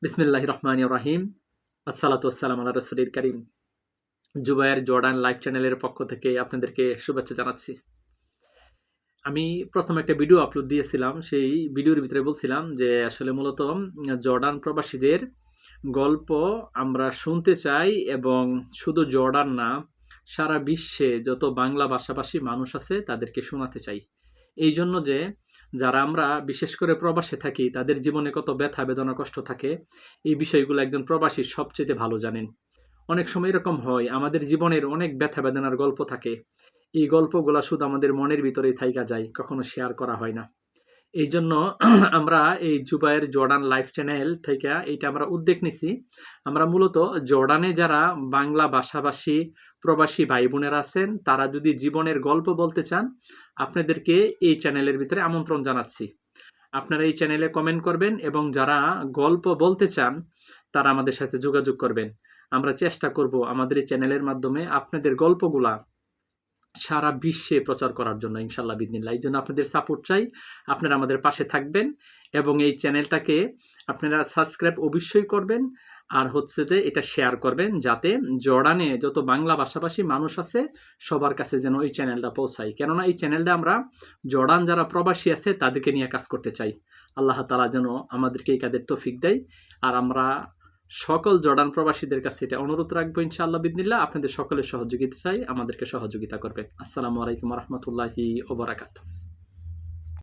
বিসমিল্লাহির রহমানির রহিম। আসসালাতু ওয়াসসালামু আলা রাসূলিল কারীম। জুবায়ের জর্ডান লাইভ চ্যানেলের পক্ষ থেকে আপনাদেরকে শুভেচ্ছা জানাচ্ছি। আমি প্রথম একটা ভিডিও আপলোড দিয়েছিলাম। সেই ভিডিওর ভিতরে বলছিলাম যে আসলে মূলত জর্ডান প্রবাসীদের গল্প আমরা শুনতে চাই, এবং শুধু জর্ডান না, সারা বিশ্বে যত বাংলা ভাষাভাষী মানুষ আছে তাদেরকে শোনাতে চাই। এই জন্য যে যারা আমরা বিশেষ করে প্রবাসে থাকি তাদের জীবনে কত ব্যথা বেদনা কষ্ট থাকে, এই বিষয়গুলো একজন প্রবাসী সবচেয়ে ভালো জানেন। অনেক সময় এরকম হয়, আমাদের জীবনের অনেক ব্যথা বেদনার গল্প থাকে, এই গল্পগুলা শুধু আমাদের মনের ভিতরেই থাইকা যায়, কখনো শেয়ার করা হয় না। এই জন্য আমরা এই জুবায়ের জর্ডান লাইভ চ্যানেল থেকে এইটা আমরা উদ্যোগ নিছি। আমরা মূলত জর্ডানে যারা বাংলা ভাষাভাষী প্রবাসী ভাই বোনেরা আছেন, তারা যদি জীবনের গল্প বলতে চান, আপনাদেরকে এই চ্যানেলের ভিতরে আমন্ত্রণ জানাচ্ছি। আপনারা এই চ্যানেলে কমেন্ট করবেন, এবং যারা গল্প বলতে চান তারা আমাদের সাথে যোগাযোগ করবেন। আমরা চেষ্টা করব আমাদের এই চ্যানেলের মাধ্যমে আপনাদের গল্পগুলা সারা বিশ্বে প্রচার করার জন্য, ইনশাল্লাহ বিদিনিল্লাহ। এই জন্য আপনাদের সাপোর্ট চাই, আপনারা আমাদের পাশে থাকবেন এবং এই চ্যানেলটাকে আপনারা সাবস্ক্রাইব অবশ্যই করবেন, আর হচ্ছে যে এটা শেয়ার করবেন, যাতে জর্ডানে যত বাংলা ভাষাভাষী মানুষ আছে সবার কাছে যেন এই চ্যানেলটা পৌঁছায়। কেননা এই চ্যানেলটা আমরা জর্ডান যারা প্রবাসী আছে তাদেরকে নিয়ে কাজ করতে চাই। আল্লাহ তাআলা যেন আমাদেরকে এই কাজের তৌফিক দেয়। আর আমরা সকল জর্ডান প্রবাসীদের কাছে এটা অনুরোধ রাখবো, ইনশাআল্লাহ বিদিনিল্লাহ, আপনাদের সকলের সহযোগিতা চাই, আমাদেরকে সহযোগিতা করবেন। আসসালামু আলাইকুম ওয়া রাহমাতুল্লাহি ওয়া বারাকাতুহু।